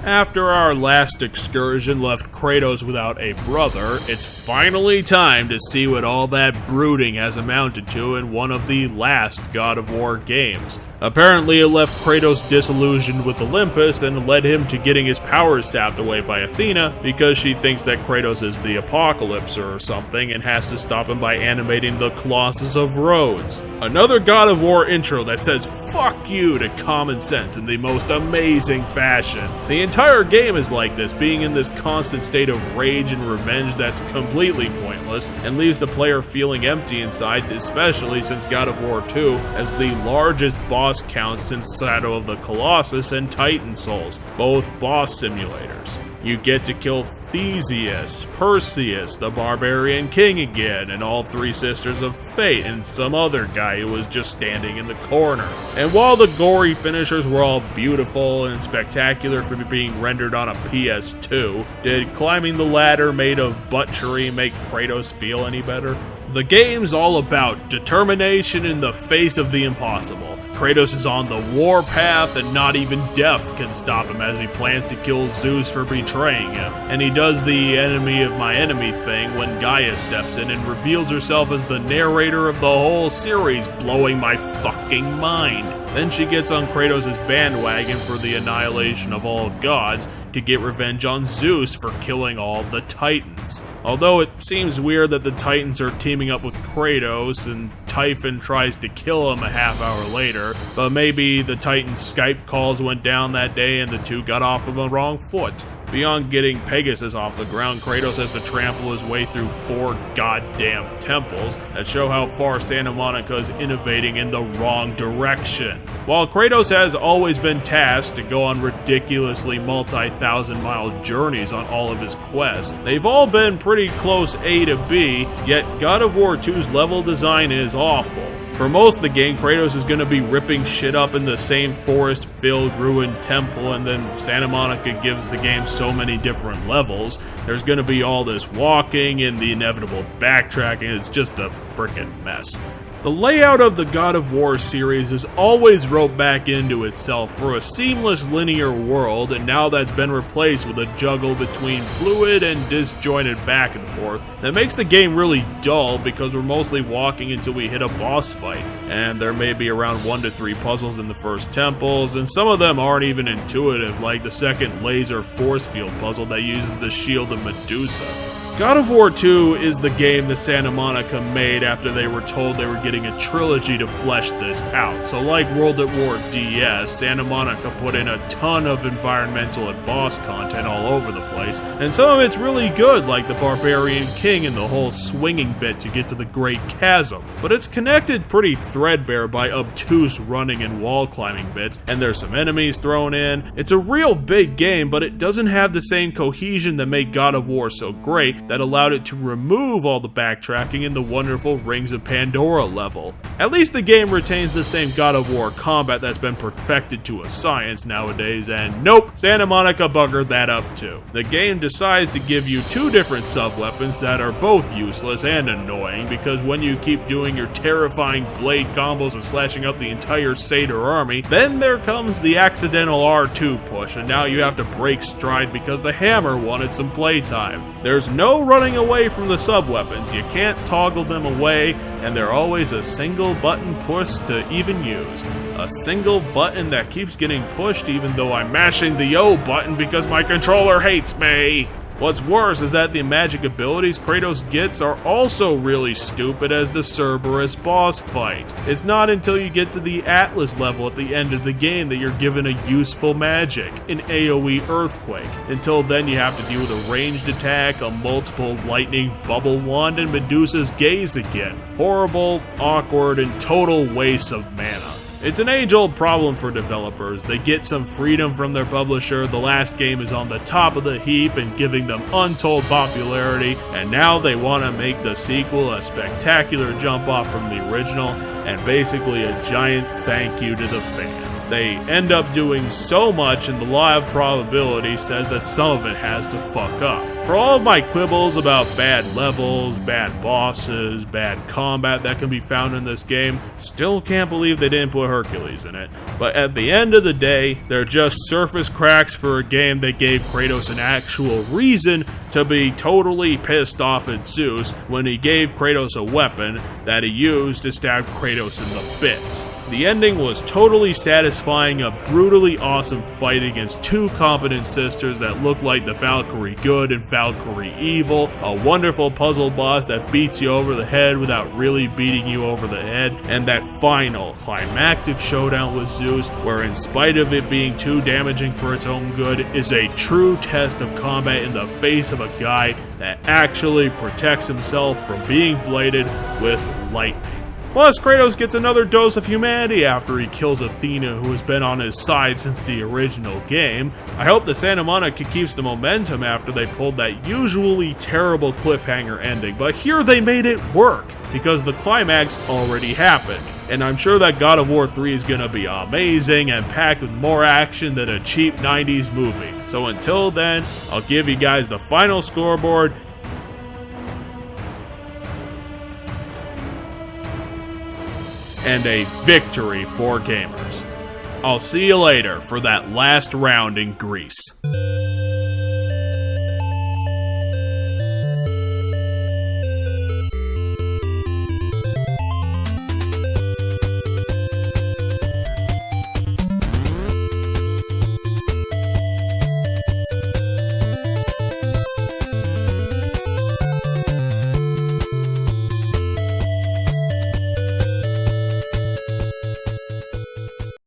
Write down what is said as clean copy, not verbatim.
After our last excursion left Kratos without a brother, it's finally time to see what all that brooding has amounted to in one of the last God of War games. Apparently it left Kratos disillusioned with Olympus and led him to getting his powers sapped away by Athena because she thinks that Kratos is the Apocalypse or something and has to stop him by animating the Colossus of Rhodes. Another God of War intro that says fuck you to common sense in the most amazing fashion. The entire game is like this, being in this constant state of rage and revenge that's completely pointless and leaves the player feeling empty inside, especially since God of War 2 has the largest boss count since Shadow of the Colossus and Titan Souls, both boss simulators. You get to kill Theseus, Perseus, the Barbarian King again, and all three Sisters of Fate, and some other guy who was just standing in the corner. And while the gory finishers were all beautiful and spectacular for being rendered on a PS2, did climbing the ladder made of butchery make Kratos feel any better? The game's all about determination in the face of the impossible. Kratos is on the warpath and not even death can stop him as he plans to kill Zeus for betraying him. And he does the enemy of my enemy thing when Gaia steps in and reveals herself as the narrator of the whole series, blowing my fucking mind. Then she gets on Kratos' bandwagon for the annihilation of all gods to get revenge on Zeus for killing all the Titans. Although it seems weird that the Titans are teaming up with Kratos and Typhon tries to kill him a half hour later, but maybe the Titans' Skype calls went down that day and the two got off on the wrong foot. Beyond getting Pegasus off the ground, Kratos has to trample his way through 4 goddamn temples that show how far Santa Monica is innovating in the wrong direction. While Kratos has always been tasked to go on ridiculously multi-thousand-mile journeys on all of his quests, they've all been pretty close A to B, yet God of War 2's level design is awful. For most of the game, Kratos is going to be ripping shit up in the same forest-filled ruined temple, and then Santa Monica gives the game so many different levels. There's going to be all this walking and the inevitable backtracking. It's just a frickin' mess. The layout of the God of War series is always roped back into itself for a seamless linear world, and now that's been replaced with a juggle between fluid and disjointed back and forth that makes the game really dull because we're mostly walking until we hit a boss fight, and there may be around 1 to 3 puzzles in the first temples, and some of them aren't even intuitive, like the second laser force field puzzle that uses the shield of Medusa. God of War 2 is the game that Santa Monica made after they were told they were getting a trilogy to flesh this out. So like World at War DS, Santa Monica put in a ton of environmental and boss content all over the place, and some of it's really good, like the Barbarian King and the whole swinging bit to get to the Great Chasm. But it's connected pretty threadbare by obtuse running and wall climbing bits, and there's some enemies thrown in. It's a real big game, but it doesn't have the same cohesion that made God of War so great, that allowed it to remove all the backtracking in the wonderful Rings of Pandora level. At least the game retains the same God of War combat that's been perfected to a science nowadays, and nope, Santa Monica buggered that up too. The game decides to give you 2 different sub-weapons that are both useless and annoying, because when you keep doing your terrifying blade combos and slashing up the entire Satyr army, then there comes the accidental R2 push, and now you have to break stride because the hammer wanted some playtime. There's no running away from the sub-weapons, you can't toggle them away, and they're always a single button push to even use. A single button that keeps getting pushed even though I'm mashing the O button because my controller hates me. What's worse is that the magic abilities Kratos gets are also really stupid as the Cerberus boss fight. It's not until you get to the Atlas level at the end of the game that you're given a useful magic, an AoE Earthquake. Until then you have to deal with a ranged attack, a multiple lightning bubble wand, and Medusa's gaze again. Horrible, awkward, and total waste of mana. It's an age-old problem for developers. They get some freedom from their publisher, the last game is on the top of the heap and giving them untold popularity, and now they want to make the sequel a spectacular jump off from the original, and basically a giant thank you to the fan. They end up doing so much, and the law of probability says that some of it has to fuck up. For all of my quibbles about bad levels, bad bosses, bad combat that can be found in this game, still can't believe they didn't put Hercules in it. But at the end of the day, they're just surface cracks for a game that gave Kratos an actual reason to be totally pissed off at Zeus when he gave Kratos a weapon that he used to stab Kratos in the bits. The ending was totally satisfying, a brutally awesome fight against two competent sisters that look like the Valkyrie good and Valkyrie evil, a wonderful puzzle boss that beats you over the head without really beating you over the head, and that final climactic showdown with Zeus, where in spite of it being too damaging for its own good, is a true test of combat in the face of a guy that actually protects himself from being bladed with lightning. Plus, Kratos gets another dose of humanity after he kills Athena, who has been on his side since the original game. I hope the Santa Monica keeps the momentum after they pulled that usually terrible cliffhanger ending, but here they made it work, because the climax already happened. And I'm sure that God of War 3 is gonna be amazing and packed with more action than a cheap 90s movie. So until then, I'll give you guys the final scoreboard. And a victory for gamers. I'll see you later for that last round in Greece.